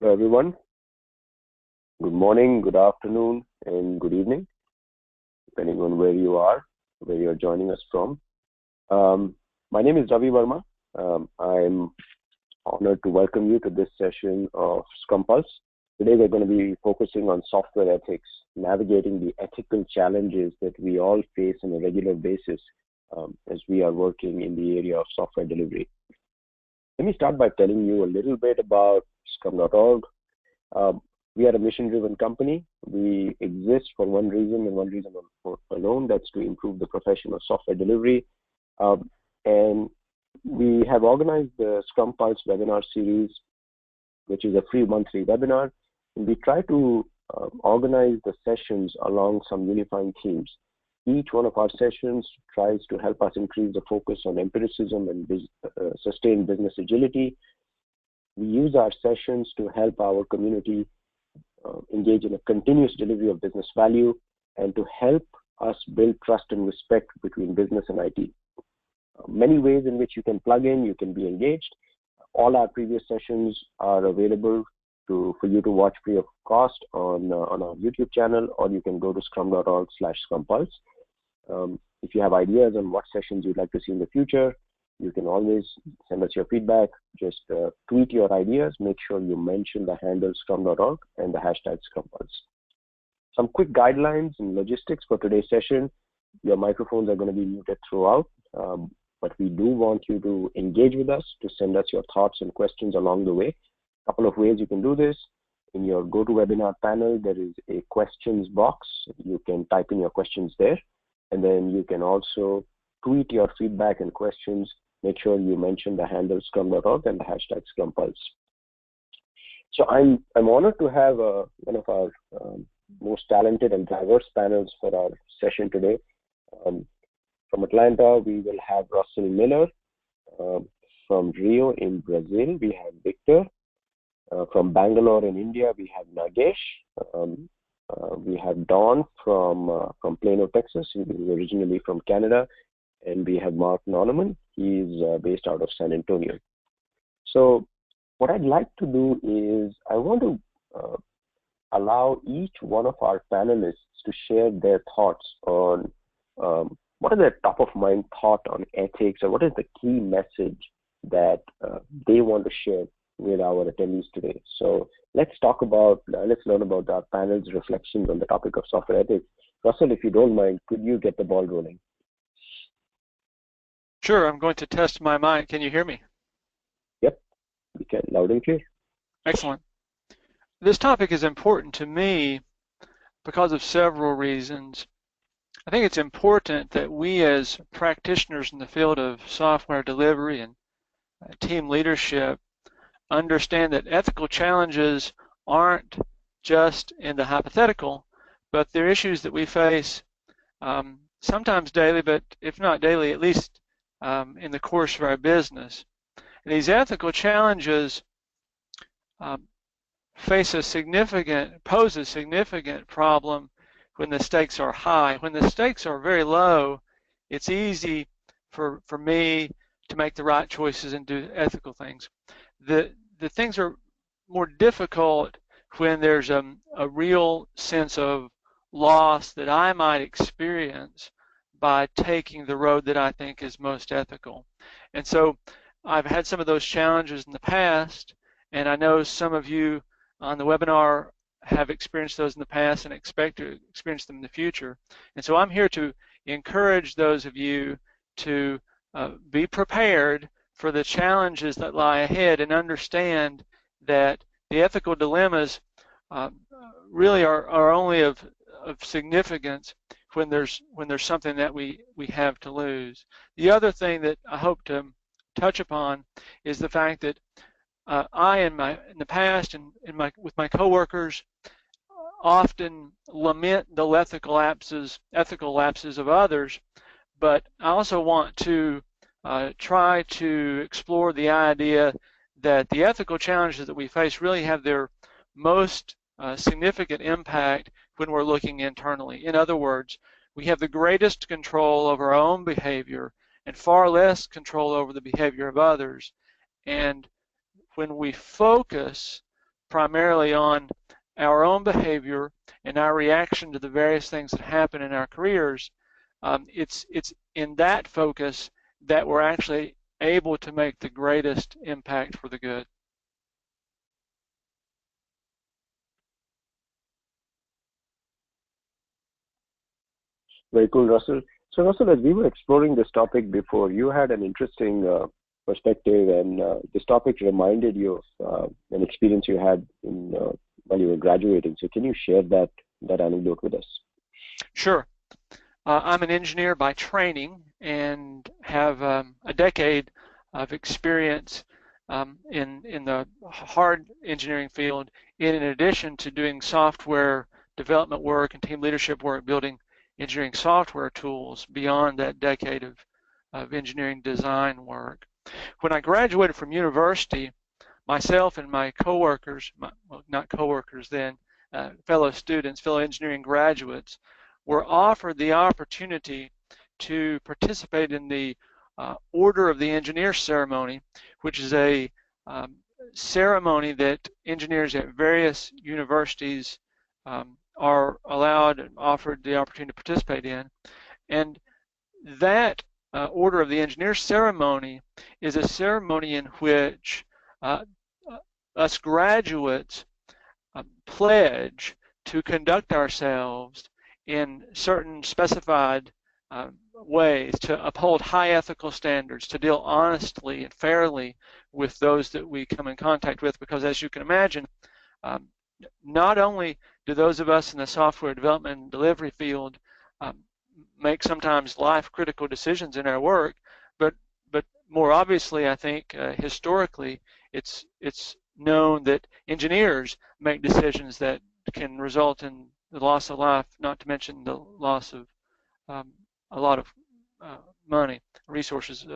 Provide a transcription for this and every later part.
Hello everyone. Good morning, good afternoon, and good evening, depending on where you are, where you're joining us from. My name is Ravi Verma. I'm honored to welcome you to this session of Scrum Pulse. Today we're going to be focusing on software ethics, navigating the ethical challenges that we all face on a regular basis as we are working in the area of software delivery. Let me start by telling you a little bit about Scrum.org. We are a mission-driven company. We exist for one reason and one reason alone, that's to improve the profession of software delivery. And we have organized the Scrum Pulse webinar series, which is a free monthly webinar. And we try to organize the sessions along some unifying themes. Each one of our sessions tries to help us increase the focus on empiricism and sustain business agility. We use our sessions to help our community engage in a continuous delivery of business value and to help us build trust and respect between business and IT. Many ways in which you can plug in, you can be engaged. All our previous sessions are available for you to watch free of cost on our YouTube channel, or you can go to scrum.org/scrumpulse. If you have ideas on what sessions you'd like to see in the future, you can always send us your feedback. Just tweet your ideas. Make sure you mention the handle scrum.org and the hashtag ScrumPulse. Some quick guidelines and logistics for today's session. Your microphones are going to be muted throughout, but we do want you to engage with us, to send us your thoughts and questions along the way. A couple of ways you can do this. In your GoToWebinar panel, there is a questions box. You can type in your questions there. And then you can also tweet your feedback and questions. Make sure you mention the handle scrum.org and the hashtag ScrumPulse. So I'm honored to have one of our most talented and diverse panels for our session today. From Atlanta, we will have Russell Miller. From Rio in Brazil, we have Victor. From Bangalore in India, we have Nagesh. We have Don from Plano, Texas. He is originally from Canada. And we have Mark Noneman. He's based out of San Antonio. So what I'd like to do is I want to allow each one of our panelists to share their thoughts on what are their top of mind thought on ethics, or what is the key message that they want to share with our attendees today. So let's learn about our panel's reflections on the topic of software ethics. Russell, if you don't mind, could you get the ball rolling? Sure, I'm going to test my mic. Can you hear me? Yep, we can, loud and clear. Excellent. This topic is important to me because of several reasons. I think it's important that we as practitioners in the field of software delivery and team leadership understand that ethical challenges aren't just in the hypothetical, but they're issues that we face sometimes daily, but if not daily, at least in the course of our business. And these ethical challenges pose a significant problem when the stakes are high. When the stakes are very low, it's easy for me to make the right choices and do ethical things. The things are more difficult when there's a real sense of loss that I might experience by taking the road that I think is most ethical. And so I've had some of those challenges in the past, and I know some of you on the webinar have experienced those in the past and expect to experience them in the future. And so I'm here to encourage those of you to be prepared for the challenges that lie ahead and understand that the ethical dilemmas really are only of significance when there's something that we have to lose. The other thing that I hope to touch upon is the fact that I in the past and with my coworkers often lament the ethical lapses of others, but I also want to try to explore the idea that the ethical challenges that we face really have their most significant impact when we're looking internally. In other words, we have the greatest control over our own behavior and far less control over the behavior of others. And when we focus primarily on our own behavior and our reaction to the various things that happen in our careers, it's in that focus that we're actually able to make the greatest impact for the good. Very cool, Russell. So, Russell, as we were exploring this topic before, you had an interesting perspective, and this topic reminded you of an experience you had while you were graduating. So, can you share that anecdote with us? Sure. I'm an engineer by training and have a decade of experience in the hard engineering field, in addition to doing software development work and team leadership work, building engineering software tools beyond that decade of engineering design work. When I graduated from university, myself and my coworkers, well, not coworkers then, fellow students, fellow engineering graduates, were offered the opportunity to participate in the Order of the Engineer ceremony, which is a ceremony that engineers at various universities are allowed and offered the opportunity to participate in. And that Order of the Engineer ceremony is a ceremony in which us graduates pledge to conduct ourselves in certain specified ways, to uphold high ethical standards, to deal honestly and fairly with those that we come in contact with, because as you can imagine, not only do those of us in the software development and delivery field make sometimes life-critical decisions in our work, but more obviously, I think historically, it's known that engineers make decisions that can result in the loss of life, not to mention the loss of a lot of money, resources.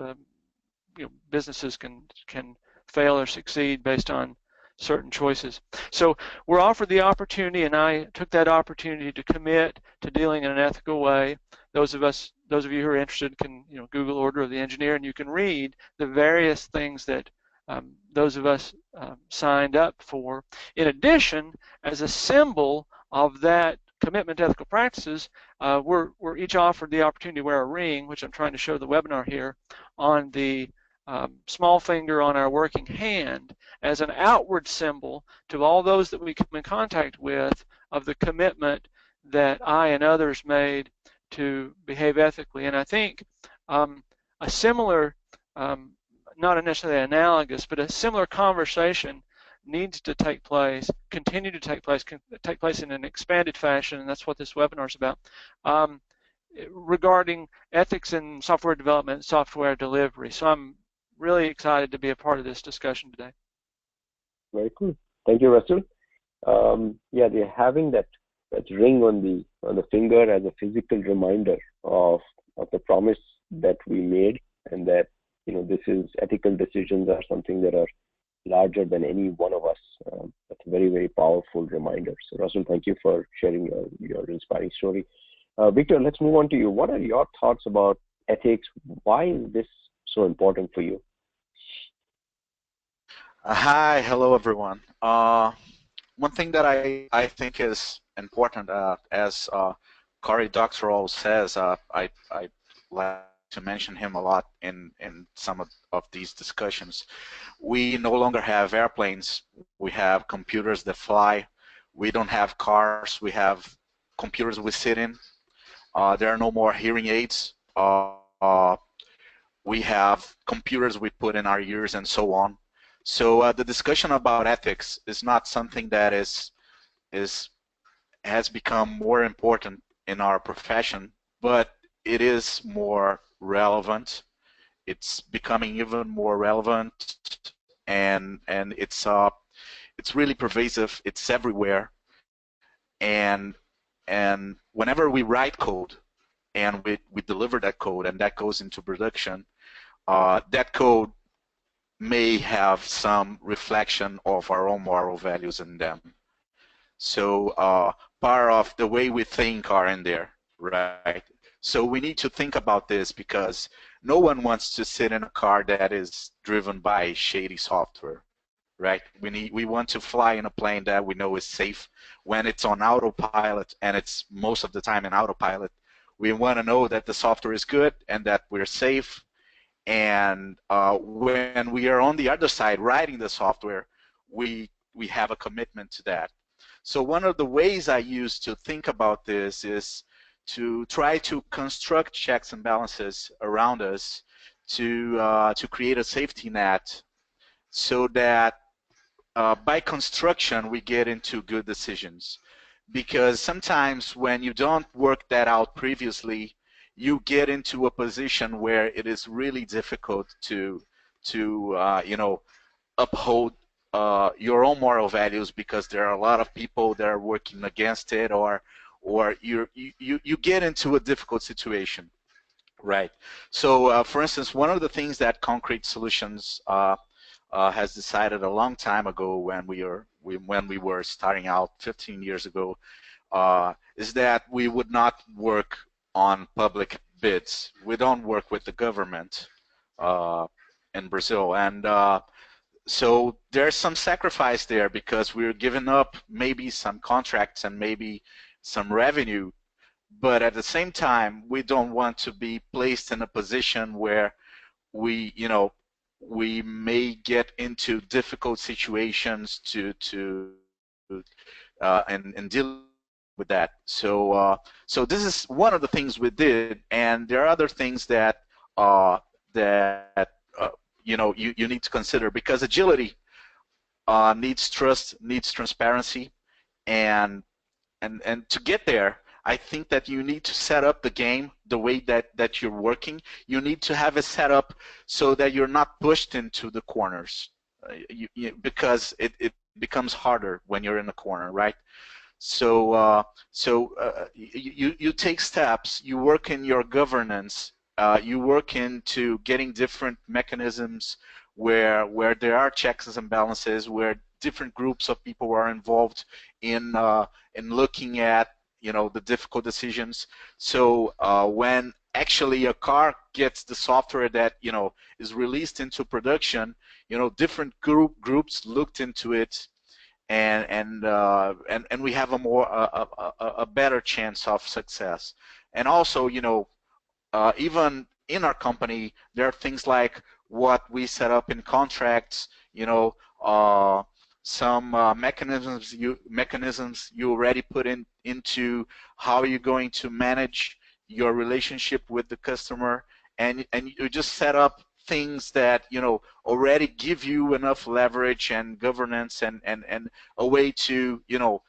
Businesses can fail or succeed based on certain choices. So we're offered the opportunity, and I took that opportunity to commit to dealing in an ethical way. Those of you who are interested can Google Order of the Engineer, and you can read the various things that those of us signed up for. In addition, as a symbol of that commitment to ethical practices, we're each offered the opportunity to wear a ring, which I'm trying to show the webinar here, on the small finger on our working hand as an outward symbol to all those that we come in contact with of the commitment that I and others made to behave ethically. And I think a similar, not necessarily analogous, but a similar conversation needs to take place, continue to take place in an expanded fashion, and that's what this webinar is about, regarding ethics in software development, software delivery. So I'm really excited to be a part of this discussion today. Very cool. Thank you, Russell. Yeah, they're having that ring on the finger as a physical reminder of the promise that we made, and that this is ethical decisions are something that are larger than any one of us. That's a very, very powerful reminder. So Russell, thank you for sharing your inspiring story. Victor, let's move on to you. What are your thoughts about ethics? Why is this so important for you? Hi, hello everyone. One thing that I think is important, as Cory Doctorow says, I like to mention him a lot in some of these discussions. We no longer have airplanes. We have computers that fly. We don't have cars. We have computers we sit in. There are no more hearing aids. We have computers we put in our ears and so on. So the discussion about ethics is not something that has become more important in our profession, but it is more relevant. It's becoming even more relevant, and it's really pervasive. It's everywhere, and whenever we write code and we deliver that code and that goes into production, that code may have some reflection of our own moral values in them. So part of the way we think are in there, right? So we need to think about this, because no one wants to sit in a car that is driven by shady software. right? We want to fly in a plane that we know is safe when it's on autopilot, and it's most of the time in autopilot. We want to know that the software is good and that we're safe. And when we are on the other side writing the software, we have a commitment to that. So one of the ways I use to think about this is to try to construct checks and balances around us to create a safety net so that by construction we get into good decisions. Because sometimes when you don't work that out previously, you get into a position where it is really difficult to you know, uphold your own moral values, because there are a lot of people that are working against it, or you get into a difficult situation, right? So for instance, one of the things that Concrete Solutions has decided a long time ago when we were starting out 15 years ago is that we would not work on public bids. We don't work with the government in Brazil, and so there's some sacrifice there, because we're giving up maybe some contracts and maybe some revenue, but at the same time we don't want to be placed in a position where we, you know, we may get into difficult situations and dealing with that. So this is one of the things we did, and there are other things that that you know, you need to consider, because agility needs trust, needs transparency, and and to get there, I think that you need to set up the game the way that you're working. You need to have it set up so that you're not pushed into the corners, because it becomes harder when you're in a corner, right? So you take steps, you work in your governance, you work into getting different mechanisms where there are checks and balances, where different groups of people are involved in looking at, you know, the difficult decisions. So when actually a car gets the software that, you know, is released into production, you know, different groups looked into it, and we have a better chance of success. And also, you know, even in our company, there are things like what we set up in contracts, you know, some mechanisms you already put into how you're going to manage your relationship with the customer, and you just set up things that, you know, already give you enough leverage and governance and a way to, you know,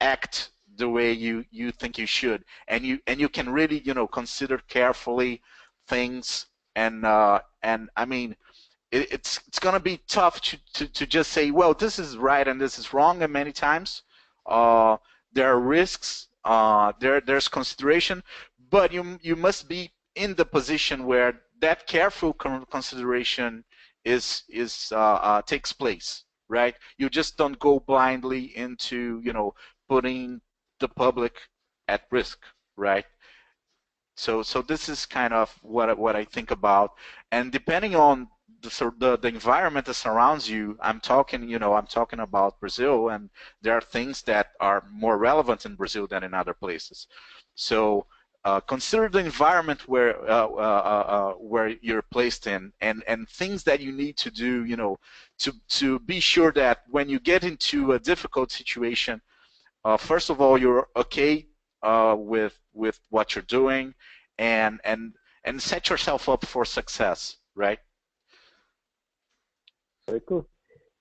act the way you think you should, and you can really, you know, consider carefully things, and I mean, it's going to be tough to just say, well, this is right and this is wrong, and many times uh, there are risks, there's consideration, but you must be in the position where that careful consideration takes place, right? You just don't go blindly into, you know, putting the public at risk, right? So this is kind of what I think about, and depending on the environment that surrounds you, I'm talking, you know, I'm talking about Brazil, and there are things that are more relevant in Brazil than in other places. So consider the environment where you're placed in, and things that you need to do, you know, to be sure that when you get into a difficult situation, first of all, you're okay with what you're doing, and and set yourself up for success, right? Very cool.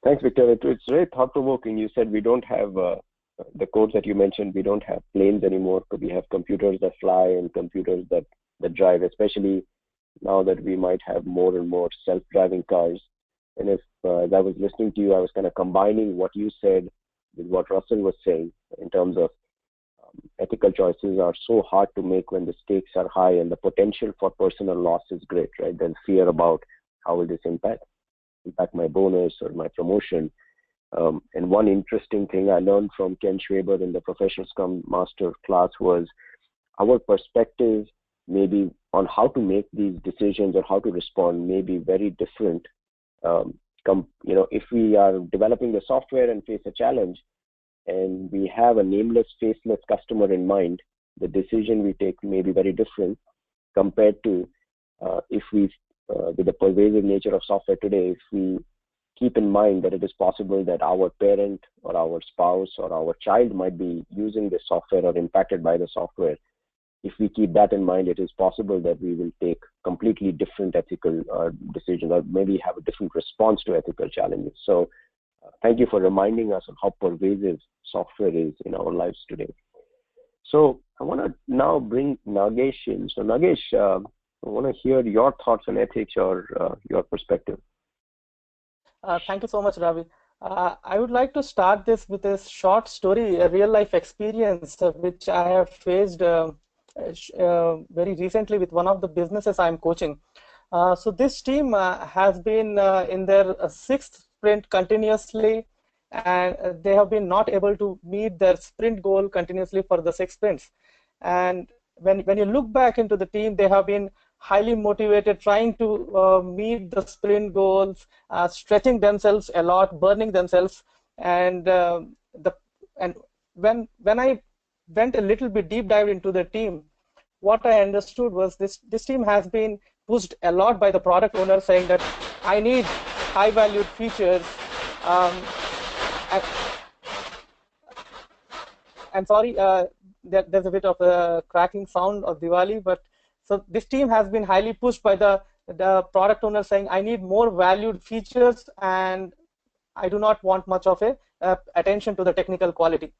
Thanks, Victor. It's very thought-provoking. You said we don't have the codes that you mentioned. We don't have planes anymore. We have computers that fly and computers that drive. Especially now that we might have more and more self-driving cars. And if as I was listening to you, I was kind of combining what you said with what Russell was saying in terms of ethical choices are so hard to make when the stakes are high and the potential for personal loss is great, right? Then fear about how will this impact my bonus or my promotion. And one interesting thing I learned from Ken Schwaber in the Professional Scrum Master class was our perspective maybe on how to make these decisions or how to respond may be very different if we are developing the software and face a challenge, and we have a nameless, faceless customer in mind, the decision we take may be very different compared to if we, with the pervasive nature of software today, if we keep in mind that it is possible that our parent or our spouse or our child might be using this software or impacted by the software. If we keep that in mind, it is possible that we will take completely different ethical decisions, or maybe have a different response to ethical challenges. So thank you for reminding us of how pervasive software is in our lives today. So I want to now bring Nagesh in. So Nagesh, I want to hear your thoughts on ethics or your perspective. Thank you so much, Ravi. I would like to start this with a short story, a real life experience which I have faced very recently with one of the businesses I'm coaching. So this team has been in their sixth sprint continuously, and they have been not able to meet their sprint goal continuously for the 6 sprints. And when you look back into the team, they have been highly motivated, trying to meet the sprint goals, stretching themselves a lot, burning themselves. And when I went a little bit deep dive into the team, what I understood was this team has been pushed a lot by the product owner, saying that I need high valued features. I'm sorry, there's a bit of a cracking sound of Diwali, but so this team has been highly pushed by the product owner, saying I need more valued features and I do not want much of a attention to the technical quality.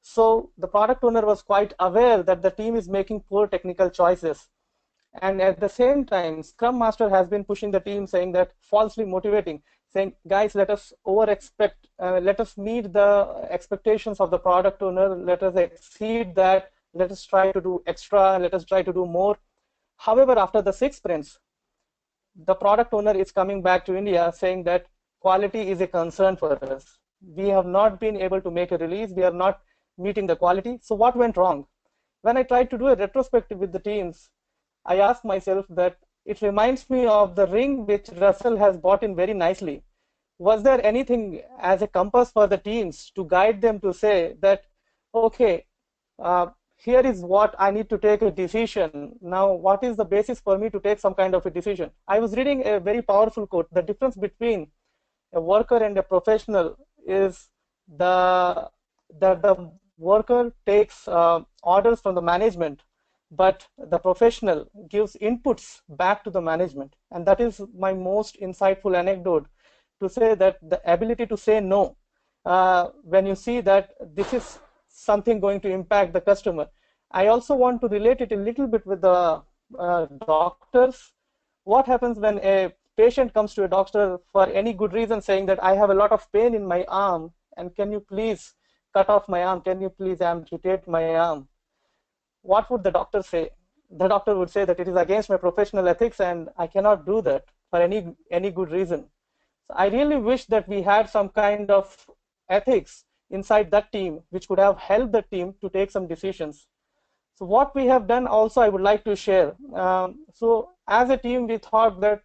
So the product owner was quite aware that the team is making poor technical choices. And at the same time, Scrum Master has been pushing the team, saying that, falsely motivating, saying, guys, let us over-expect, let us meet the expectations of the product owner, let us exceed that, let us try to do extra, let us try to do more. However, after the 6 sprints, the product owner is coming back to India saying that quality is a concern for us. We have not been able to make a release, we are not meeting the quality. So what went wrong? When I tried to do a retrospective with the teams, I asked myself that it reminds me of the ring which Russell has bought in very nicely. Was there anything as a compass for the teams to guide them to say that, okay, here is what I need to take a decision. Now, what is the basis for me to take some kind of a decision? I was reading a very powerful quote. The difference between a worker and a professional is the worker takes orders from the management, but the professional gives inputs back to the management. And that is my most insightful anecdote, to say that the ability to say no when you see that this is something going to impact the customer. I also want to relate it a little bit with the doctors. What happens when a patient comes to a doctor for any good reason, saying that I have a lot of pain in my arm, and can you please cut off my arm? Can you please amputate my arm? What would the doctor say? The doctor would say that it is against my professional ethics and I cannot do that for any good reason. So I really wish that we had some kind of ethics inside that team which could have helped the team to take some decisions. So what we have done also, I would like to share. So as a team, we thought that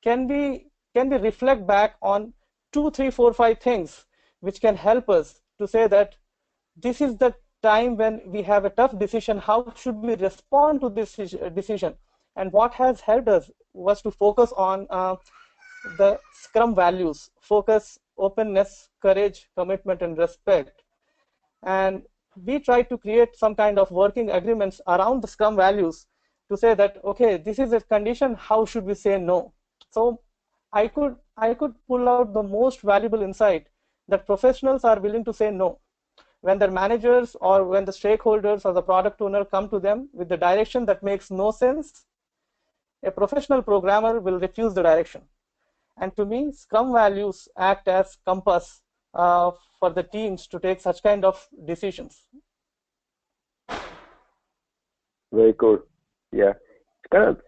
can we reflect back on 2, 3, 4, 5 things which can help us to say that this is the time when we have a tough decision. How should we respond to this decision? And what has helped us was to focus on the Scrum values: focus, openness, courage, commitment, and respect. And we try to create some kind of working agreements around the Scrum values to say that, okay, this is a condition, how should we say no? So I could pull out the most valuable insight that professionals are willing to say no. When their managers or when the stakeholders or the product owner come to them with the direction that makes no sense, a professional programmer will refuse the direction. And to me, Scrum values act as compass for the teams to take such kind of decisions. Very cool. Yeah, it's kind of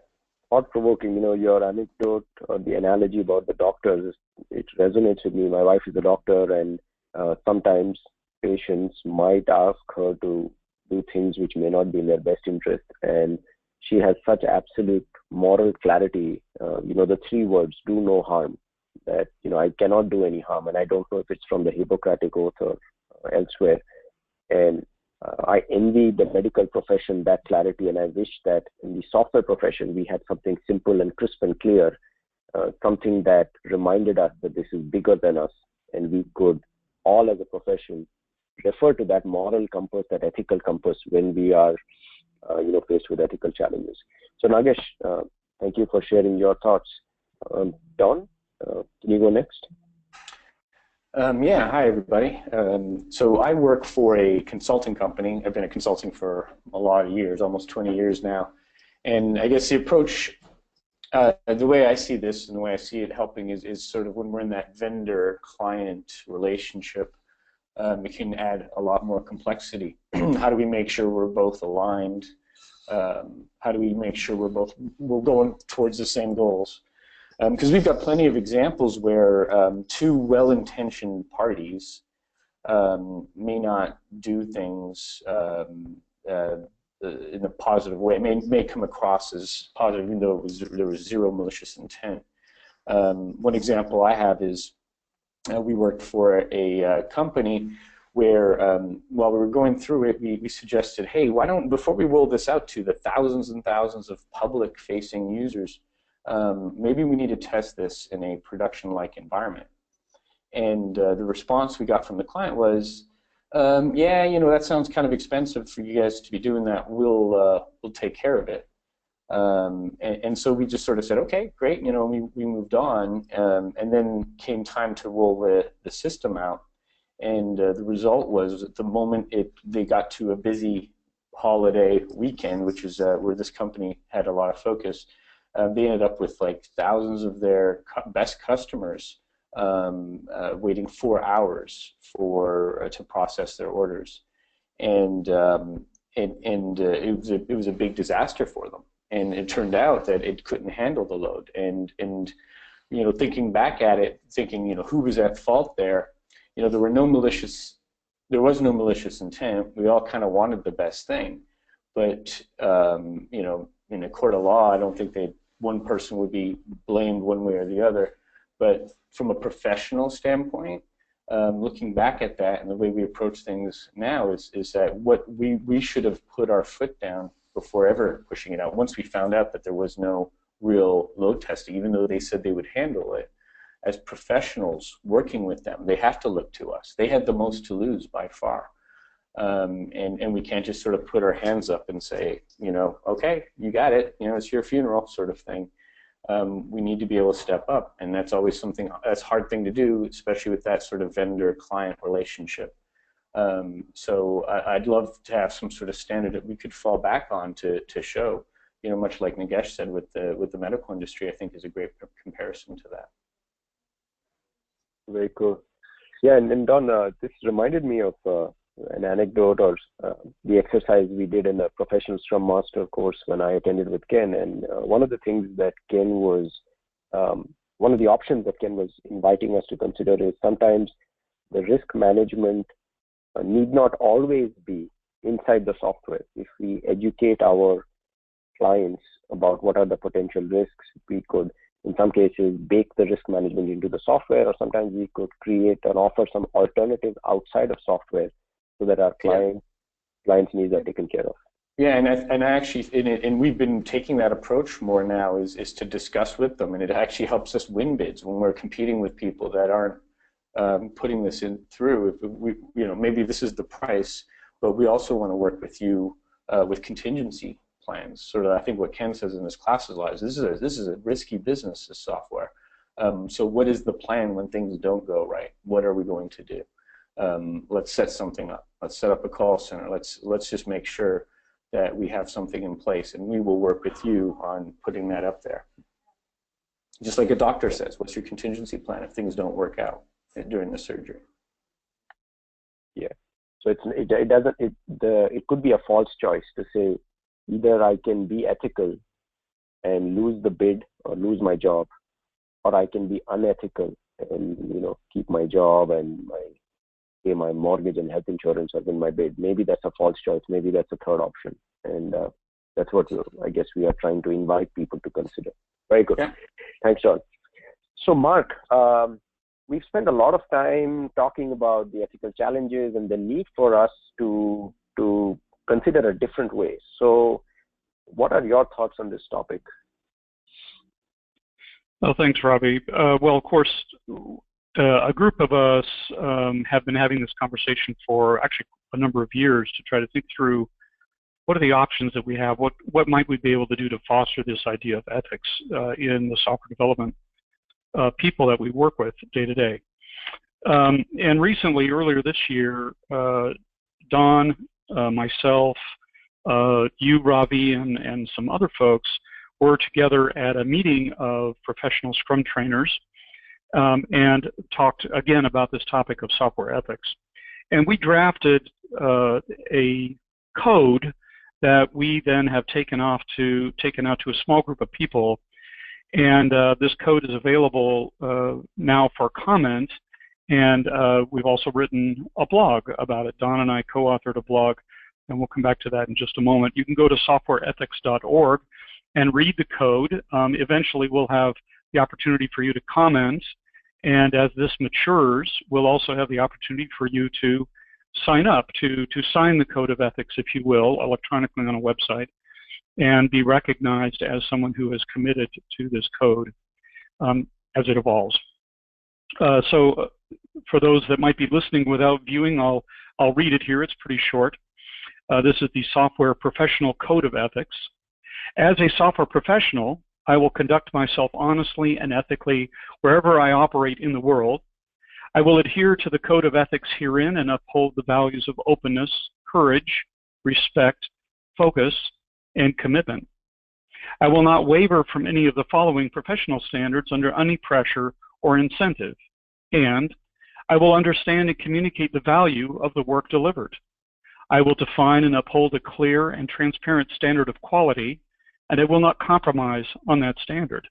thought-provoking. Your anecdote or the analogy about the doctors, it resonates with me. My wife is a doctor, and sometimes patients might ask her to do things which may not be in their best interest, and she has such absolute moral clarity. The 3 words: do no harm. that, I cannot do any harm, and I don't know if it's from the Hippocratic Oath or elsewhere. And I envy the medical profession that clarity, and I wish that in the software profession we had something simple and crisp and clear, something that reminded us that this is bigger than us, and we could all as a profession refer to that moral compass, that ethical compass, when we are faced with ethical challenges. So Nagesh, thank you for sharing your thoughts. Don, can you go next? Yeah, hi everybody. So I work for a consulting company. I've been in consulting for a lot of years, almost 20 years now. And I guess the approach, the way I see this and the way I see it helping is sort of when we're in that vendor-client relationship, it can add a lot more complexity. How do we make sure we're both aligned? How do we make sure we're going towards the same goals? Because we've got plenty of examples where two well-intentioned parties may not do things in a positive way. It may come across as positive, even though there was zero malicious intent. One example I have is we worked for a company where while we were going through it, we suggested, hey, why don't, before we roll this out to the thousands and thousands of public-facing users, maybe we need to test this in a production-like environment. And the response we got from the client was, yeah, that sounds kind of expensive for you guys to be doing that. We'll take care of it. And so we just sort of said, okay, great. We moved on, and then came time to roll the system out. And the result was, at the moment they got to a busy holiday weekend, which is where this company had a lot of focus, they ended up with like thousands of their best customers waiting 4 hours to process their orders, and it was a big disaster for them. And it turned out that it couldn't handle the load. And thinking back at it, thinking who was at fault there, there was no malicious intent. We all kind of wanted the best thing, but in a court of law, I don't think one person would be blamed one way or the other. But from a professional standpoint, looking back at that and the way we approach things now is that what we should have put our foot down before ever pushing it out. Once we found out that there was no real load testing, even though they said they would handle it, as professionals working with them, they have to look to us. They had the most to lose by far. And we can't just sort of put our hands up and say, okay, you got it, it's your funeral sort of thing. We need to be able to step up, and that's always that's a hard thing to do, especially with that sort of vendor-client relationship. So I'd love to have some sort of standard that we could fall back on to show, much like Nagesh said with the medical industry, I think is a great comparison to that. Very cool. Yeah, and Don, this reminded me of an anecdote or the exercise we did in the Professional Scrum Master course when I attended with Ken. And one of the things that Ken was, one of the options that Ken was inviting us to consider is sometimes the risk management need not always be inside the software. If we educate our clients about what are the potential risks, we could, in some cases, bake the risk management into the software, or sometimes we could create and offer some alternatives outside of software so that our clients' needs are taken care of. Yeah, and we've been taking that approach more now is to discuss with them, and it actually helps us win bids when we're competing with people that aren't putting this through. If maybe this is the price, but we also want to work with you with contingency plans. Sort of, I think what Ken says in his classes lives. This is a risky business, this software. So what is the plan when things don't go right? What are we going to do? Let's set something up. Let's set up a call center. Let's just make sure that we have something in place, and we will work with you on putting that up there. Just like a doctor says, what's your contingency plan if things don't work out during the surgery? Yeah. So it could be a false choice to say either I can be ethical and lose the bid or lose my job, or I can be unethical and keep my job and pay my mortgage and health insurance or win my bid. Maybe that's a false choice. Maybe that's a third option, and that's what I guess we are trying to invite people to consider. Very good. Yeah. Thanks, John. So Mark, we've spent a lot of time talking about the ethical challenges and the need for us to consider a different way. So what are your thoughts on this topic? Well, thanks, Robbie. Well, of course, a group of us have been having this conversation for actually a number of years to try to think through what are the options that we have, what might we be able to do to foster this idea of ethics in the software development people that we work with day to day. And recently, earlier this year, Don, myself, you, Ravi, and some other folks were together at a meeting of professional Scrum trainers and talked again about this topic of software ethics. And we drafted a code that we then have taken out to a small group of people. And this code is available now for comment. And we've also written a blog about it. Don and I co-authored a blog, and we'll come back to that in just a moment. You can go to softwareethics.org and read the code. Eventually, we'll have the opportunity for you to comment. And as this matures, we'll also have the opportunity for you to sign up, to sign the code of ethics, if you will, electronically on a website, and be recognized as someone who is committed to this code as it evolves. So for those that might be listening without viewing, I'll read it here. It's pretty short. This is the Software Professional Code of Ethics. As a software professional, I will conduct myself honestly and ethically wherever I operate in the world. I will adhere to the code of ethics herein and uphold the values of openness, courage, respect, focus, and commitment. I will not waver from any of the following professional standards under any pressure or incentive, and I will understand and communicate the value of the work delivered. I will define and uphold a clear and transparent standard of quality, and I will not compromise on that standard.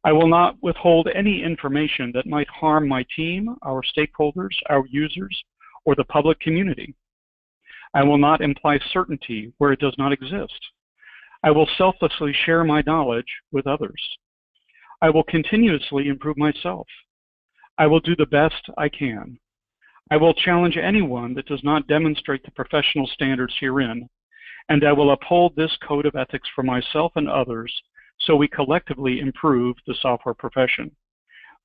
I will not withhold any information that might harm my team, our stakeholders, our users, or the public community. I will not imply certainty where it does not exist. I will selflessly share my knowledge with others. I will continuously improve myself. I will do the best I can. I will challenge anyone that does not demonstrate the professional standards herein, and I will uphold this code of ethics for myself and others so we collectively improve the software profession.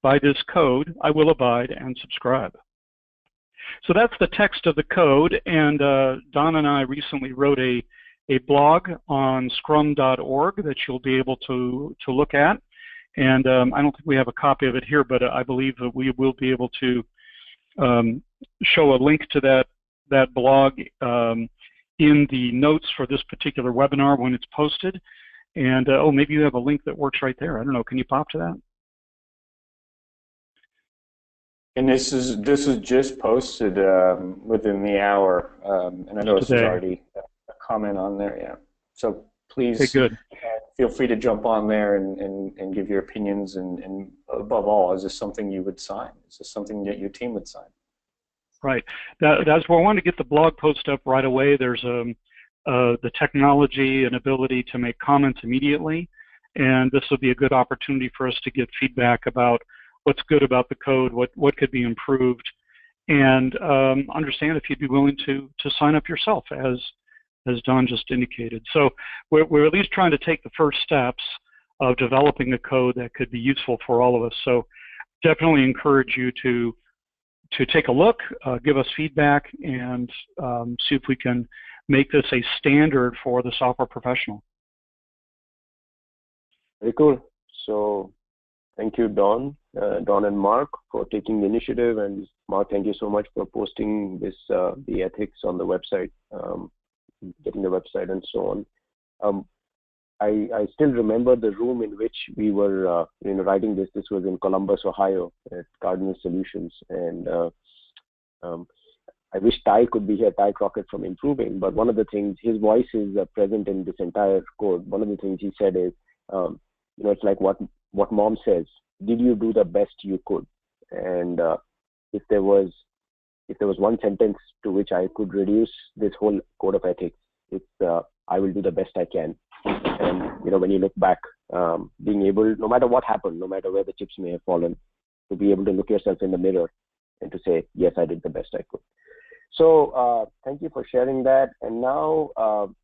By this code, I will abide and subscribe. So that's the text of the code, and Don and I recently wrote a blog on Scrum.org that you'll be able to look at. And I don't think we have a copy of it here, but I believe that we will be able to show a link to that blog in the notes for this particular webinar when it's posted. And oh, maybe you have a link that works right there. I don't know. Can you pop to that? And this is just posted within the hour, and I know this is already a comment on there. Yeah. So please feel free to jump on there and give your opinions. And above all, is this something you would sign? Is this something that your team would sign? Right. That's where I wanted to get the blog post up right away. There's the technology and ability to make comments immediately, and this will be a good opportunity for us to get feedback about what's good about the code, what could be improved, and understand if you'd be willing to sign up yourself, as Don just indicated. So we're at least trying to take the first steps of developing a code that could be useful for all of us. So definitely encourage you to take a look, give us feedback, and see if we can make this a standard for the software professional. Very cool. So thank you, Don and Mark, for taking the initiative. And Mark, thank you so much for posting this, the ethics on the website, getting the website and so on. I still remember the room in which we were writing this. This was in Columbus, Ohio, at Cardinal Solutions. And I wish Ty could be here, Ty Crockett from Improving, but one of the things, his voice is present in this entire code. One of the things he said is, it's like what mom says, did you do the best you could? And if there was one sentence to which I could reduce this whole code of ethics, it's I will do the best I can. And when you look back, being able, no matter what happened, no matter where the chips may have fallen, to be able to look yourself in the mirror and to say, yes, I did the best I could. So thank you for sharing that. And now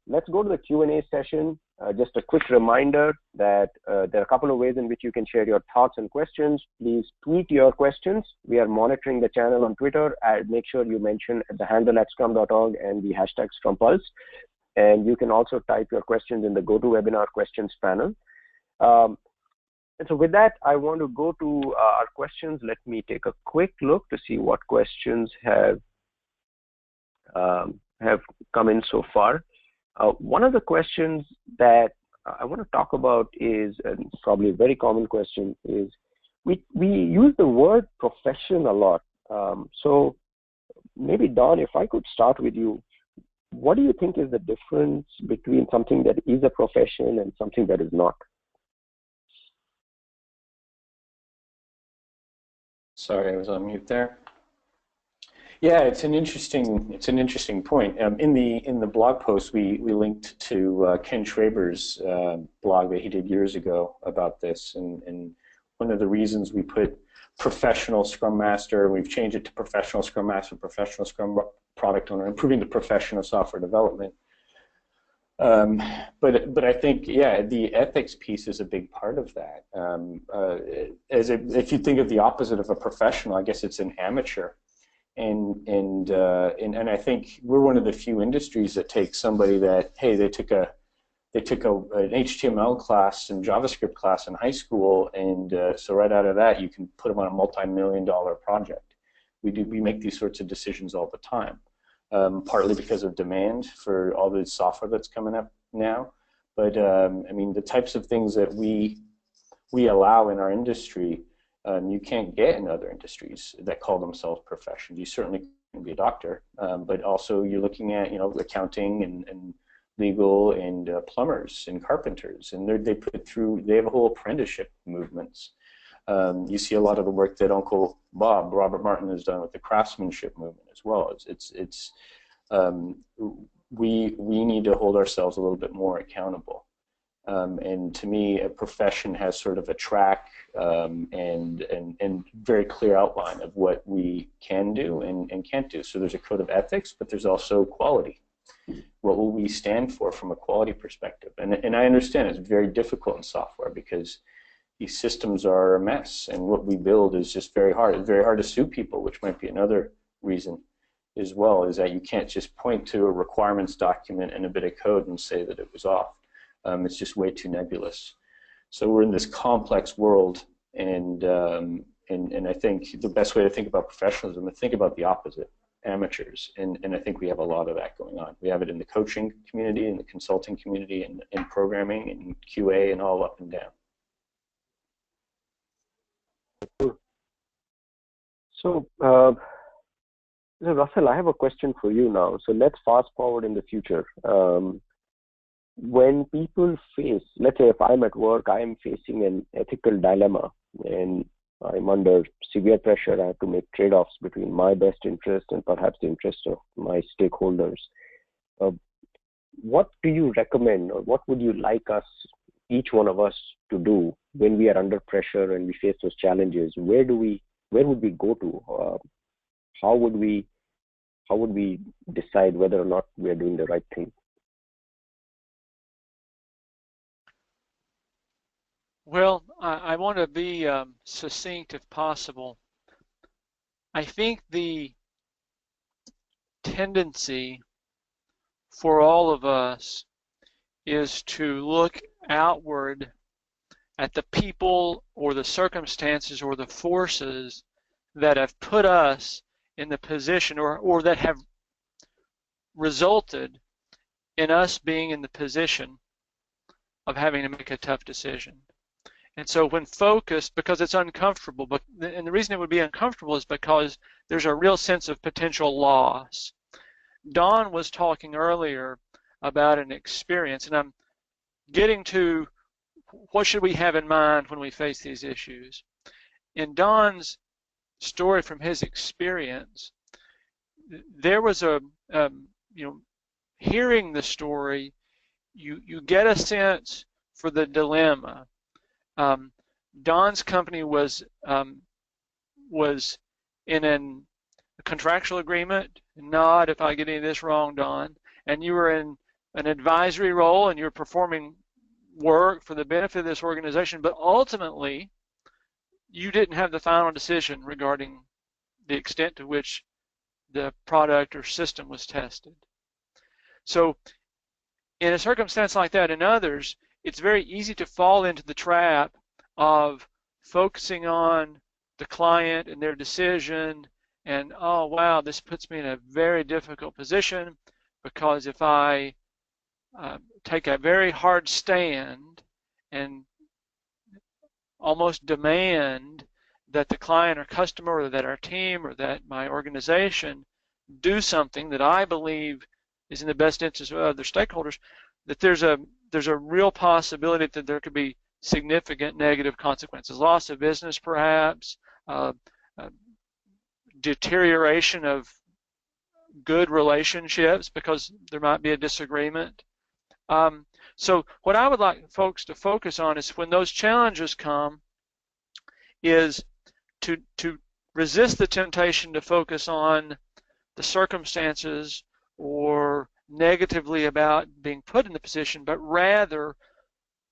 let's go to the Q&A session. Just a quick reminder that there are a couple of ways in which you can share your thoughts and questions. Please tweet your questions. We are monitoring the channel on Twitter. Make sure you mention the handle at Scrum.org and the hashtag ScrumPulse. And you can also type your questions in the GoToWebinar questions panel. And so with that, I want to go to our questions. Let me take a quick look to see what questions have come in so far. One of the questions that I want to talk about is, and probably a very common question, is we use the word profession a lot. So maybe Don, if I could start with you, what do you think is the difference between something that is a profession and something that is not? Sorry, I was on mute there. Yeah, it's an interesting point. In the blog post, we linked to Ken Schraber's blog that he did years ago about this, and one of the reasons we put professional Scrum Master, we've changed it to professional Scrum Master, professional Scrum Product Owner, improving the profession of software development. But I think, yeah, the ethics piece is a big part of that. If you think of the opposite of a professional, I guess it's an amateur. And I think we're one of the few industries that take somebody that, hey, they took an HTML class and JavaScript class in high school, and so right out of that you can put them on a multi-million-dollar project. We make these sorts of decisions all the time, partly because of demand for all the software that's coming up now. But I mean, the types of things that we allow in our industry, you can't get in other industries that call themselves professions. You certainly can be a doctor, but also you're looking at, accounting and legal and plumbers and carpenters, and they have a whole apprenticeship movements. You see a lot of the work that Uncle Bob, Robert Martin, has done with the craftsmanship movement as well. We need to hold ourselves a little bit more accountable. And to me, a profession has sort of a track and very clear outline of what we can do and can't do. So there's a code of ethics, but there's also quality. What will we stand for from a quality perspective? And I understand it's very difficult in software because these systems are a mess, and what we build is just very hard. It's very hard to sue people, which might be another reason as well, is that you can't just point to a requirements document and a bit of code and say that it was off. It's just way too nebulous. So we're in this complex world, and I think the best way to think about professionalism is to think about the opposite, amateurs, and I think we have a lot of that going on. We have it in the coaching community, in the consulting community, and in programming, and QA, and all up and down. So, Russell, I have a question for you now. So let's fast forward in the future. When people face, let's say if I'm at work, I am facing an ethical dilemma, and I'm under severe pressure. I have to make trade-offs between my best interest and perhaps the interest of my stakeholders. What do you recommend, or what would you like us, each one of us, to do when we are under pressure and we face those challenges? Where would we go to? How would we decide whether or not we are doing the right thing? Well, I want to be succinct if possible. I think the tendency for all of us is to look outward at the people or the circumstances or the forces that have put us in the position or that have resulted in us being in the position of having to make a tough decision. And so when focused, because it's uncomfortable, and the reason it would be uncomfortable is because there's a real sense of potential loss. Don was talking earlier about an experience, and I'm getting to what should we have in mind when we face these issues. In Don's story from his experience, there was hearing the story, you get a sense for the dilemma. Don's company was in a contractual agreement. Nod if I get any of this wrong, Don. And you were in an advisory role, and you're performing work for the benefit of this organization, but ultimately you didn't have the final decision regarding the extent to which the product or system was tested. So in a circumstance like that and others, it's very easy to fall into the trap of focusing on the client and their decision, and oh wow, this puts me in a very difficult position, because if I take a very hard stand and almost demand that the client or customer, or that our team, or that my organization do something that I believe is in the best interest of other stakeholders, that there's a real possibility that there could be significant negative consequences. Loss of business, perhaps, deterioration of good relationships because there might be a disagreement. So what I would like folks to focus on is, when those challenges come, is to resist the temptation to focus on the circumstances or negatively about being put in the position, but rather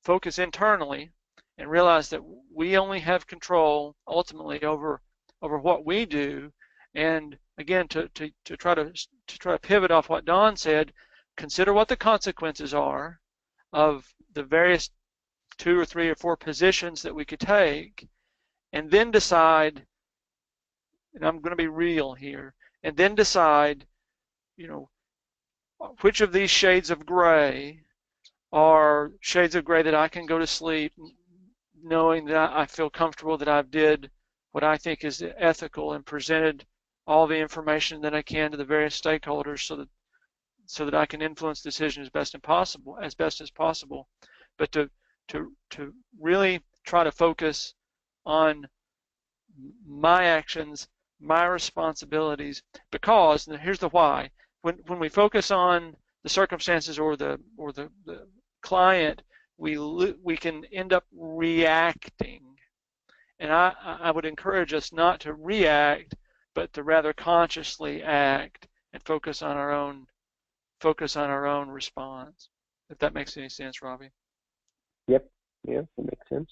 focus internally and realize that we only have control ultimately over what we do. And again, to try to pivot off what Don said, consider what the consequences are of the various 2 or 3 or 4 positions that we could take, and then decide, and I'm going to be real here, and then decide, which of these shades of gray are shades of gray that I can go to sleep knowing that I feel comfortable that I've did what I think is ethical and presented all the information that I can to the various stakeholders, so that I can influence decisions as best as possible. But to really try to focus on my actions, my responsibilities, because, and here's the why, when we focus on the circumstances or the client, we can end up reacting. And I would encourage us not to react, but to rather consciously act and focus on our own response. If that makes any sense, Robbie. Yep. Yeah, that makes sense.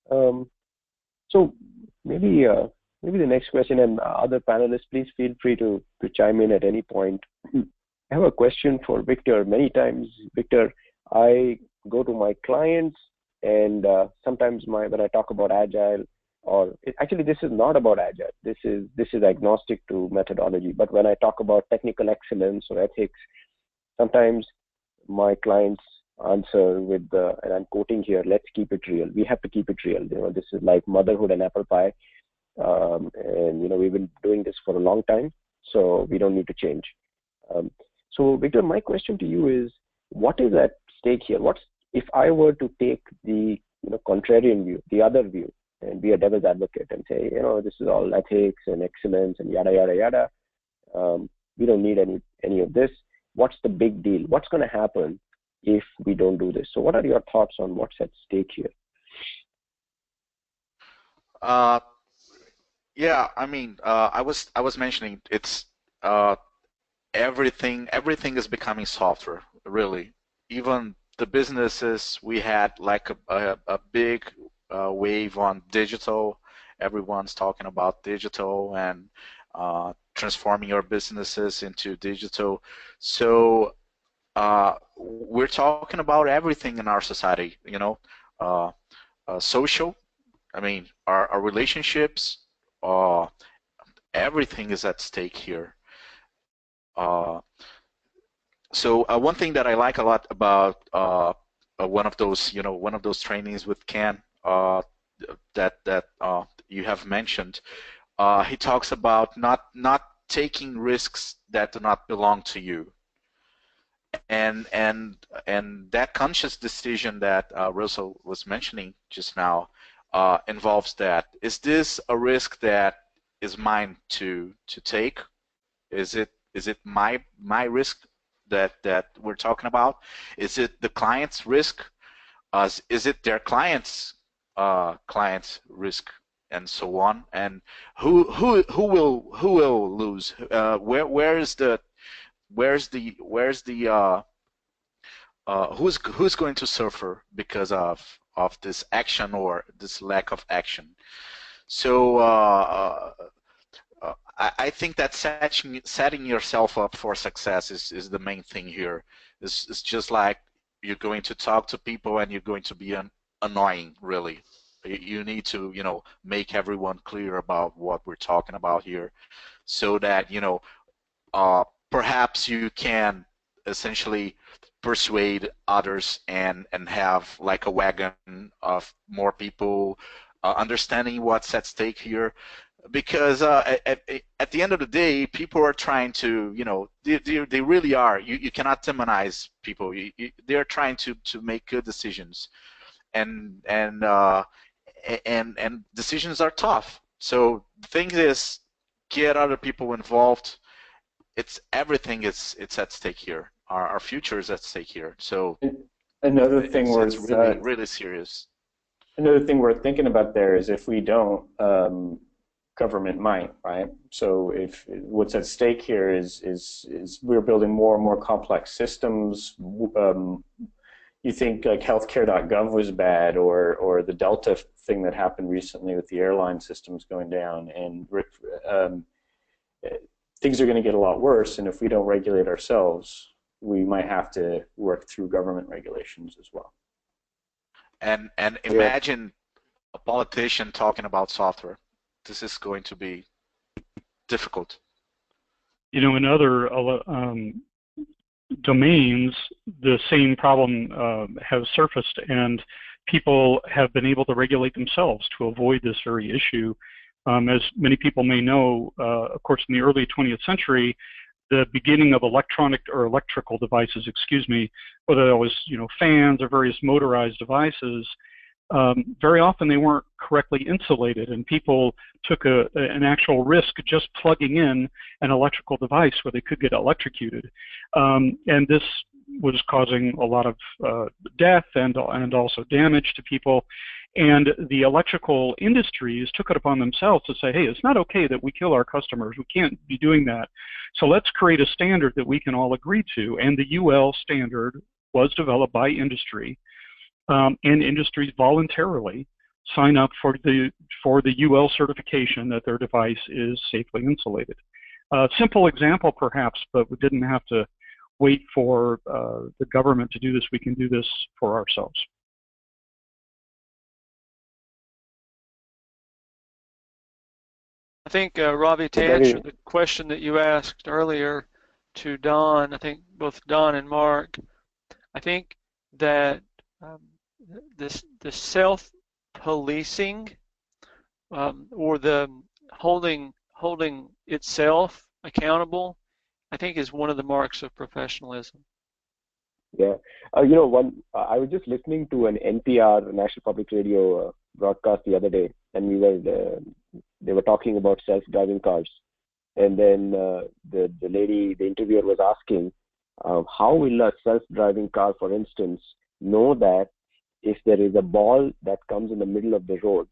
So maybe the next question, and other panelists, please feel free to chime in at any point. I have a question for Victor. Many times, Victor, I go to my clients, and sometimes when I talk about agile, actually this is not about agile. This is agnostic to methodology. But when I talk about technical excellence or ethics, sometimes my clients answer with and I'm quoting here, "Let's keep it real. We have to keep it real." This is like motherhood and apple pie, and we've been doing this for a long time, so we don't need to change. So Victor, my question to you is, what is at stake here? If I were to take the contrarian view, the other view, and be a devil's advocate and say, this is all ethics and excellence and yada yada yada. We don't need any of this. What's the big deal? What's going to happen if we don't do this? So what are your thoughts on what's at stake here? Yeah, I mean, I was mentioning it's everything is becoming software, really. Even the businesses, we had like a big wave on digital. Everyone's talking about digital and transforming your businesses into digital. So we're talking about everything in our society, social, I mean, our relationships, everything is at stake here. So one thing that I like a lot about one of those trainings with Ken that you have mentioned, he talks about not taking risks that do not belong to you, and that conscious decision that Russell was mentioning just now involves that. Is this a risk that is mine to take? Is it my risk that we're talking about? Is it the client's risk? Is it their client's clients' risk and so on. And who will lose? Where's the who's going to suffer because of this action or this lack of action? So I think that setting yourself up for success is the main thing here. It's just like you're going to talk to people and you're going to be annoying, really. You need to, make everyone clear about what we're talking about here, so that, perhaps you can essentially persuade others and have like a wagon of more people understanding what's at stake here. Because at the end of the day, people are trying to, they really are. You cannot demonize people. They're trying to make good decisions, and decisions are tough. So the thing is, get other people involved. It's everything. It's at stake here. Our future is at stake here. So another thing it's really serious. Another thing worth thinking about there is if we don't. Government might, right? So if what's at stake here is we're building more and more complex systems. You think like healthcare.gov was bad, or the Delta thing that happened recently with the airline systems going down, and things are going to get a lot worse. And if we don't regulate ourselves, we might have to work through government regulations as well. And imagine a politician talking about software. This is going to be difficult. In other domains, the same problem has surfaced, and people have been able to regulate themselves to avoid this very issue. As many people may know, of course, in the early 20th century, the beginning of electrical devices, whether it was fans or various motorized devices, very often they weren't correctly insulated, and people took an actual risk just plugging in an electrical device where they could get electrocuted. And this was causing a lot of death and also damage to people. And the electrical industries took it upon themselves to say, hey, it's not okay that we kill our customers. We can't be doing that. So let's create a standard that we can all agree to. And the UL standard was developed by industry. And industries voluntarily sign up for the UL certification that their device is safely insulated. Simple example, perhaps, but we didn't have to wait for the government to do this. We can do this for ourselves. I think, Robbie, to answer the question that you asked earlier to Don, I think both Don and Mark, I think that the self-policing or the holding itself accountable, I think, is one of the marks of professionalism. Yeah, I was just listening to an NPR, National Public Radio, broadcast the other day, and they were talking about self-driving cars, and then the interviewer was asking, how will a self-driving car, for instance, know that if there is a ball that comes in the middle of the road,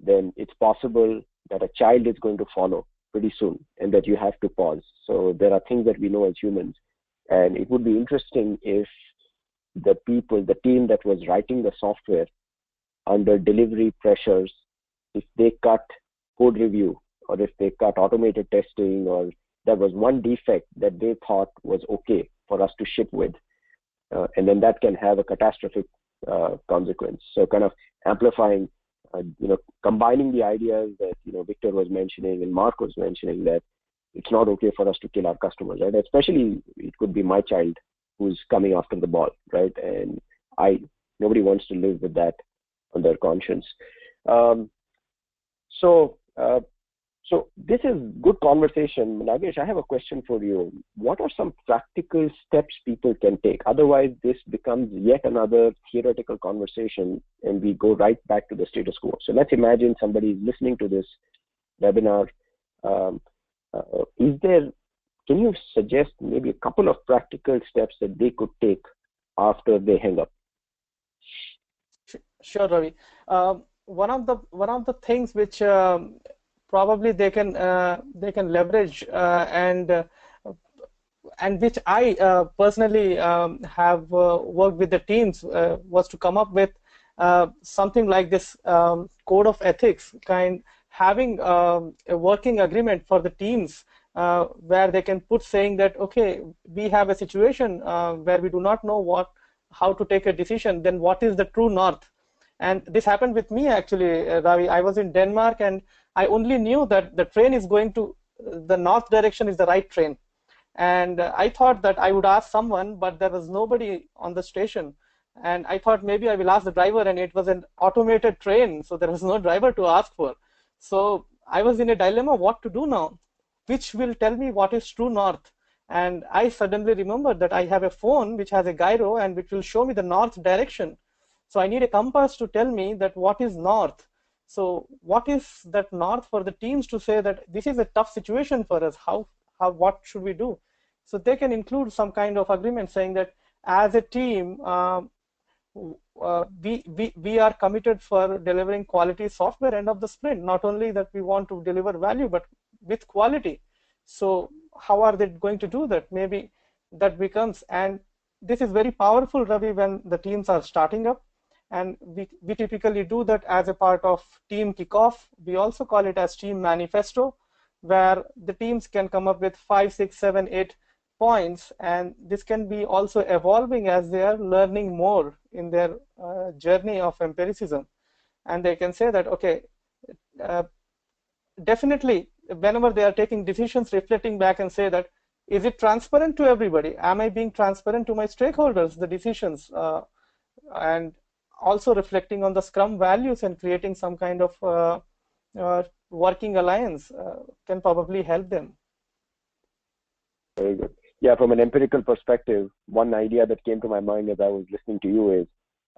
then it's possible that a child is going to follow pretty soon, and that you have to pause. So there are things that we know as humans, and it would be interesting if the team that was writing the software under delivery pressures, if they cut code review, or if they cut automated testing, or there was one defect that they thought was okay for us to ship with, and then that can have a catastrophic consequence. So kind of amplifying, combining the ideas that Victor was mentioning and Mark was mentioning, that it's not okay for us to kill our customers, right? Especially it could be my child who's coming after the ball, right? And nobody wants to live with that on their conscience. So this is good conversation. Nagesh, I have a question for you. What are some practical steps people can take? Otherwise, this becomes yet another theoretical conversation, and we go right back to the status quo. So let's imagine somebody is listening to this webinar. Can you suggest maybe a couple of practical steps that they could take after they hang up? Sure, Ravi. One of the things which probably they can leverage and which I personally have worked with the teams was to come up with something like this code of ethics, having a working agreement for the teams where they can put saying that, okay, we have a situation where we do not know how to take a decision, then what is the true north? And this happened with me actually, Ravi. I was in Denmark and I only knew that the train is going to, the north direction is the right train. And I thought that I would ask someone, but there was nobody on the station. And I thought maybe I will ask the driver, and it was an automated train, so there was no driver to ask for. So I was in a dilemma what to do now, which will tell me what is true north. And I suddenly remembered that I have a phone which has a gyro and which will show me the north direction. So I need a compass to tell me that what is north. So what is that north for the teams to say that this is a tough situation for us, what should we do? So they can include some kind of agreement saying that as a team, we are committed for delivering quality software end of the sprint. Not only that we want to deliver value, but with quality. So how are they going to do that? Maybe that becomes, and this is very powerful, Ravi, when the teams are starting up. And we typically do that as a part of team kickoff. We also call it as team manifesto, where the teams can come up with 5, 6, 7, 8 points, and this can be also evolving as they are learning more in their journey of empiricism. And they can say that, okay, definitely whenever they are taking decisions, reflecting back and say that, is it transparent to everybody? Am I being transparent to my stakeholders, the decisions? And also reflecting on the Scrum values and creating some kind of working alliance can probably help them. Very good. Yeah, from an empirical perspective, one idea that came to my mind as I was listening to you is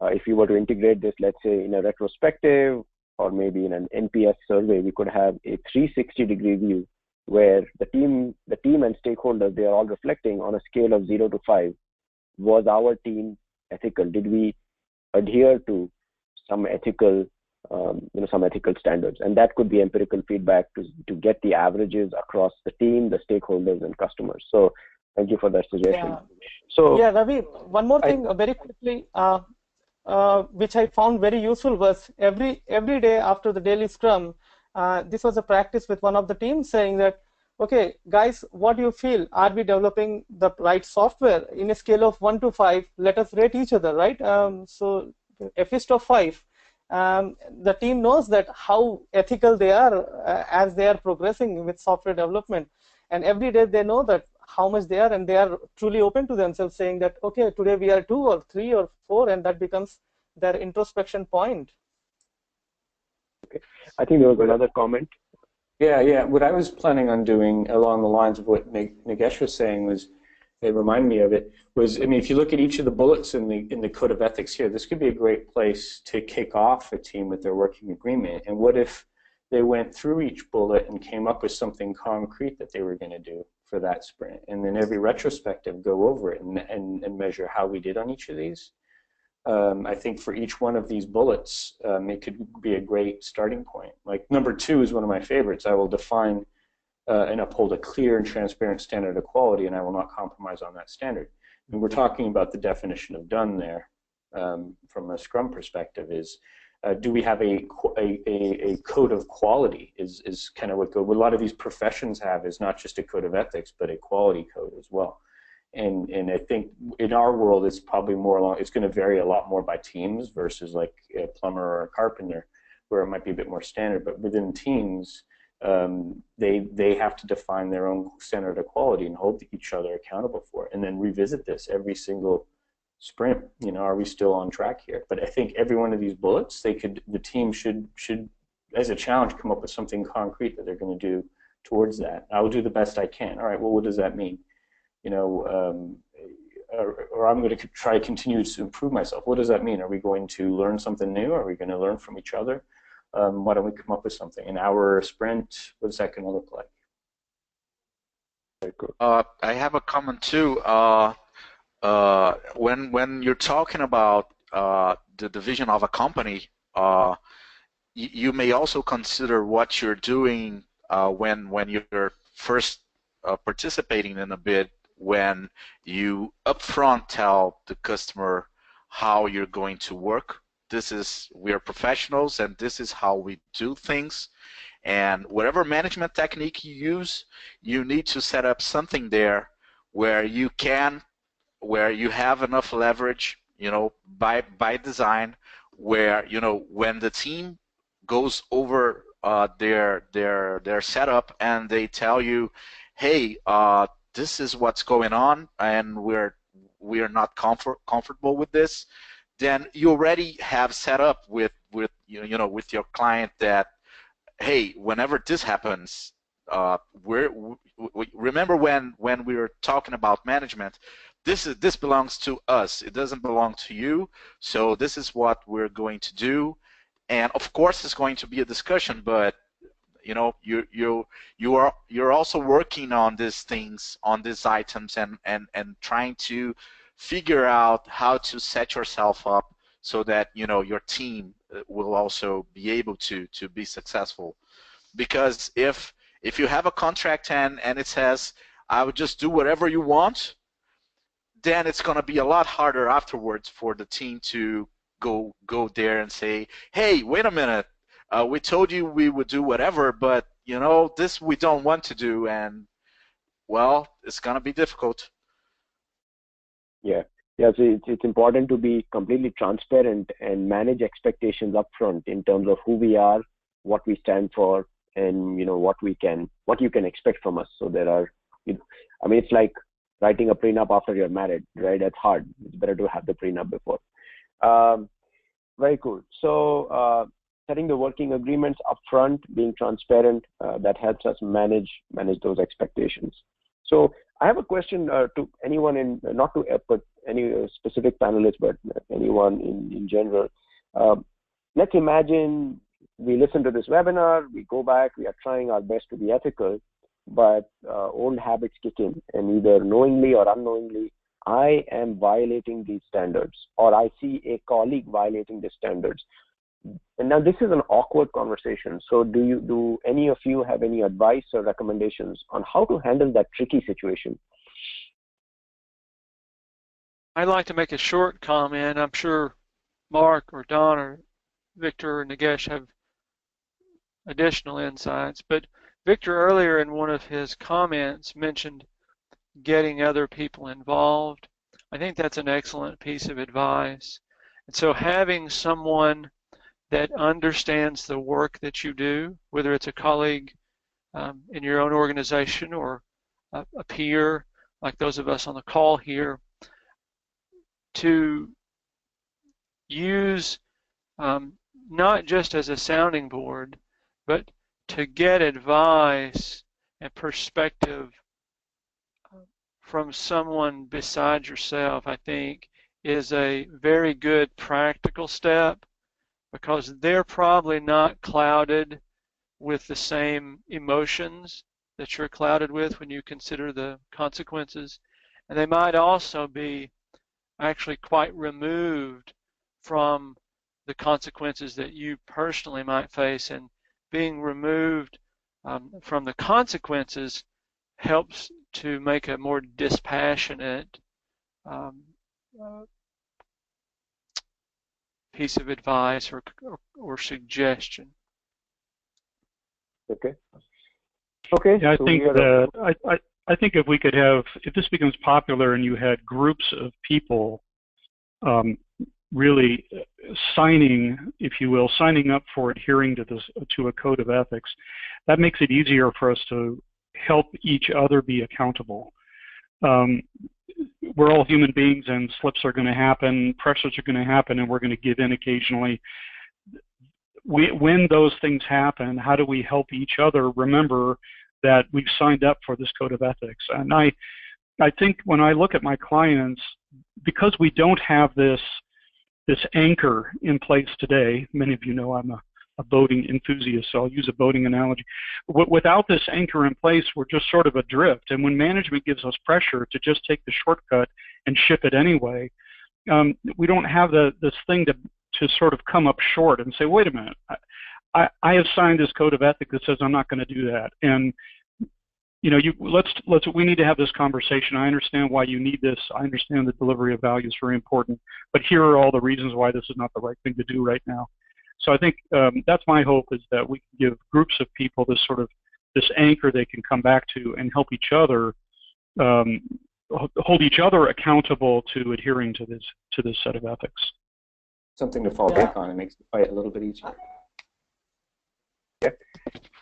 if you were to integrate this, let's say in a retrospective or maybe in an NPS survey, we could have a 360-degree view where the team and stakeholders, they are all reflecting on a scale of 0 to 5. Was our team ethical? Did we adhere to some ethical some ethical standards? And that could be empirical feedback to get the averages across the team, the stakeholders, and customers. So thank you for that suggestion. Yeah. So yeah, Ravi, one more thing very quickly, which I found very useful was every day after the daily Scrum, this was a practice with one of the teams saying that, okay, guys, what do you feel? Are we developing the right software? In a scale of 1 to 5, let us rate each other, right? So a fist of 5. The team knows that how ethical they are as they are progressing with software development. And every day they know that how much they are, and they are truly open to themselves saying that, okay, today we are 2 or 3 or 4, and that becomes their introspection point. Okay. I think there was another comment. Yeah. What I was planning on doing along the lines of what Nagesh was saying was, it reminded me of it, was, I mean, if you look at each of the bullets in the code of ethics here, this could be a great place to kick off a team with their working agreement. And what if they went through each bullet and came up with something concrete that they were going to do for that sprint, and then every retrospective go over it and measure how we did on each of these? I think for each one of these bullets, it could be a great starting point. Like number 2 is one of my favorites. I will define and uphold a clear and transparent standard of quality, and I will not compromise on that standard. And we're talking about the definition of done there from a Scrum perspective is, do we have a code of quality is kind of what a lot of these professions have, is not just a code of ethics, but a quality code as well. And I think in our world, it's probably it's going to vary a lot more by teams versus like a plumber or a carpenter, where it might be a bit more standard. But within teams, they have to define their own standard of quality and hold each other accountable for it, and then revisit this every single sprint. Are we still on track here? But I think every one of these bullets, the team should as a challenge come up with something concrete that they're going to do towards that. I will do the best I can. All right, well, what does that mean? Or I'm going to try to continue to improve myself. What does that mean? Are we going to learn something new? Are we going to learn from each other? Why don't we come up with something? An hour sprint, what's that going to look like? Very good. I have a comment too. When you're talking about the vision of a company, you may also consider what you're doing when you're first participating in a bid, when you upfront tell the customer how you're going to work. We are professionals, and this is how we do things. And whatever management technique you use, you need to set up something there where you have enough leverage, by design, where, when the team goes over their setup and they tell you, hey, this is what's going on, and we are not comfortable with this, then you already have set up with your client that, hey, whenever this happens, remember when we were talking about management, this belongs to us. It doesn't belong to you. So this is what we're going to do. And of course, it's going to be a discussion, but you're also working on these things, on these items, and trying to figure out how to set yourself up so that your team will also be able to be successful. Because if you have a contract and it says, I would just do whatever you want, then it's going to be a lot harder afterwards for the team to go there and say, hey, wait a minute, we told you we would do whatever, but this we don't want to do, and well, it's going to be difficult. Yeah, so it's important to be completely transparent and manage expectations up front in terms of who we are, what we stand for, and what you can expect from us. So there are, it's like writing a prenup after you're married, right? That's hard. It's better to have the prenup before. Very cool. So setting the working agreements up front, being transparent, that helps us manage those expectations. So I have a question to anyone not to put any specific panelists, but anyone in general. Let's imagine we listen to this webinar, we go back, we are trying our best to be ethical, but old habits kick in, and either knowingly or unknowingly, I am violating these standards, or I see a colleague violating the standards. And now this is an awkward conversation. So do any of you have any advice or recommendations on how to handle that tricky situation? I'd like to make a short comment. I'm sure Mark or Don or Victor or Nagesh have additional insights, but Victor earlier in one of his comments mentioned getting other people involved. I think that's an excellent piece of advice. And so having someone that understands the work that you do, whether it's a colleague in your own organization or a peer like those of us on the call here, to use not just as a sounding board, but to get advice and perspective from someone besides yourself, I think, is a very good practical step, because they're probably not clouded with the same emotions that you're clouded with when you consider the consequences. And they might also be actually quite removed from the consequences that you personally might face, and being removed from the consequences helps to make a more dispassionate piece of advice or suggestion. Okay. Yeah, so I think if this becomes popular and you had groups of people really signing up for adhering to a code of ethics, that makes it easier for us to help each other be accountable. We're all human beings, and slips are going to happen, pressures are going to happen, and we're going to give in occasionally. When those things happen, how do we help each other remember that we've signed up for this code of ethics? And I think when I look at my clients, because we don't have this anchor in place today, many of you know I'm a boating enthusiast, so I'll use a boating analogy. Without this anchor in place, we're just sort of adrift. And when management gives us pressure to just take the shortcut and ship it anyway, we don't have this thing sort of come up short and say, wait a minute, I have signed this code of ethics that says I'm not going to do that, and we need to have this conversation. I understand why you need this. I understand the delivery of value is very important, but here are all the reasons why this is not the right thing to do right now. So I think that's my hope, is that we can give groups of people this anchor they can come back to and help each other, hold each other accountable to adhering to this set of ethics. Something to fall back on and makes the fight a little bit easier. Yeah.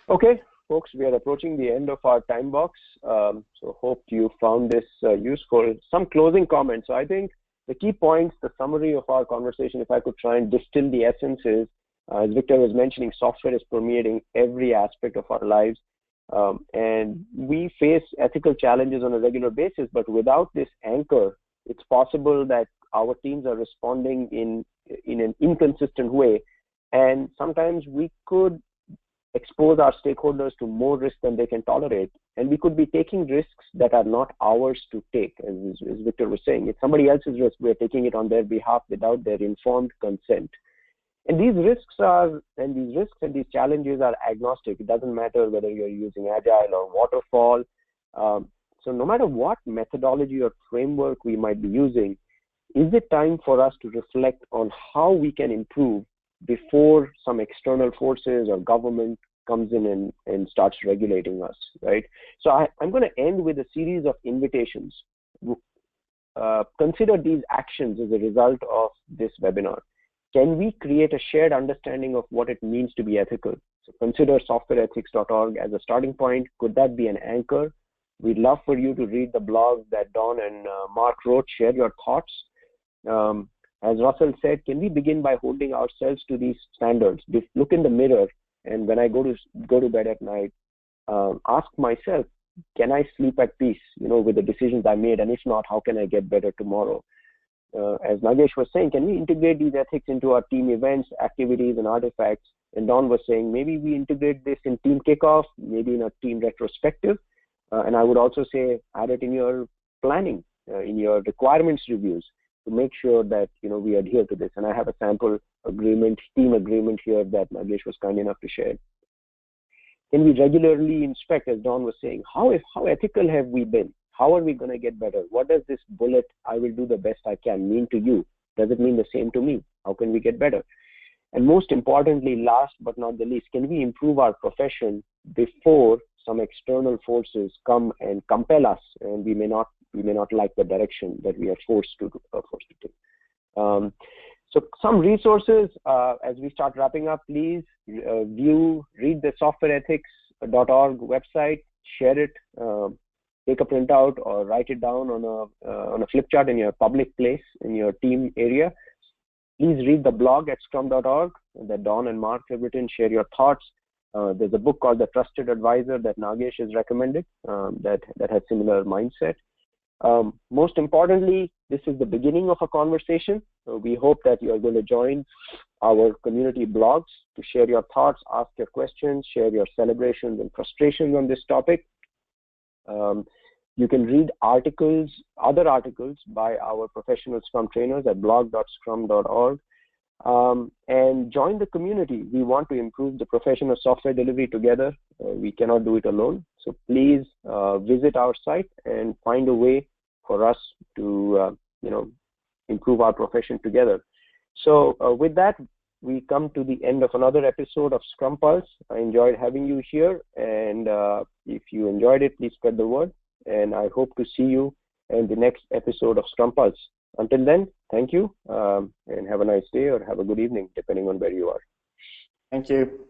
Okay. Folks, we are approaching the end of our time box, so hope you found this useful. Some closing comments. So I think the key points, the summary of our conversation, if I could try and distill the essence, is, as Victor was mentioning, software is permeating every aspect of our lives, and we face ethical challenges on a regular basis, but without this anchor, it's possible that our teams are responding in an inconsistent way, and sometimes we could expose our stakeholders to more risk than they can tolerate, and we could be taking risks that are not ours to take. As Victor was saying, it's somebody else's risk. We're taking it on their behalf without their informed consent. And these risks and these challenges are agnostic. It doesn't matter whether you're using Agile or Waterfall. So no matter what methodology or framework we might be using, is it time for us to reflect on how we can improve before some external forces or government comes in and starts regulating us, right? So I'm going to end with a series of invitations. Consider these actions as a result of this webinar. Can we create a shared understanding of what it means to be ethical? So consider softwareethics.org as a starting point. Could that be an anchor? We'd love for you to read the blog that Don and Mark wrote, share your thoughts. As Russell said, can we begin by holding ourselves to these standards? Look in the mirror, and when I go to bed at night, ask myself, can I sleep at peace, with the decisions I made? And if not, how can I get better tomorrow? As Nagesh was saying, can we integrate these ethics into our team events, activities, and artifacts? And Don was saying, maybe we integrate this in team kickoff, maybe in a team retrospective. And I would also say, add it in your planning, in your requirements reviews, to make sure that we adhere to this. And I have a sample agreement, team agreement here that Nagesh was kind enough to share. Can we regularly inspect, as Don was saying, how ethical have we been? How are we going to get better? What does this bullet, I will do the best I can, mean to you? Does it mean the same to me? How can we get better? And most importantly, last but not the least, can we improve our profession before some external forces come and compel us, and we may not like the direction that we are forced to take. So some resources as we start wrapping up. Please read the softwareethics.org website, share it, take a printout or write it down on a flip chart in your public place in your team area. Please read the blog at Scrum.org that Don and Mark have written. Share your thoughts. There's a book called The Trusted Advisor that Nagesh has recommended that has similar mindset. Most importantly, this is the beginning of a conversation. We hope that you are going to join our community blogs to share your thoughts, ask your questions, share your celebrations and frustrations on this topic. You can read other articles by our professional Scrum trainers at blog.scrum.org. And join the community. We want to improve the profession of software delivery together. We cannot do it alone. So please visit our site and find a way for us to improve our profession together. So with that, we come to the end of another episode of Scrum Pulse. I enjoyed having you here, and if you enjoyed it, please spread the word. And I hope to see you in the next episode of Scrum Pulse. Until then, thank you, and have a nice day or have a good evening, depending on where you are. Thank you.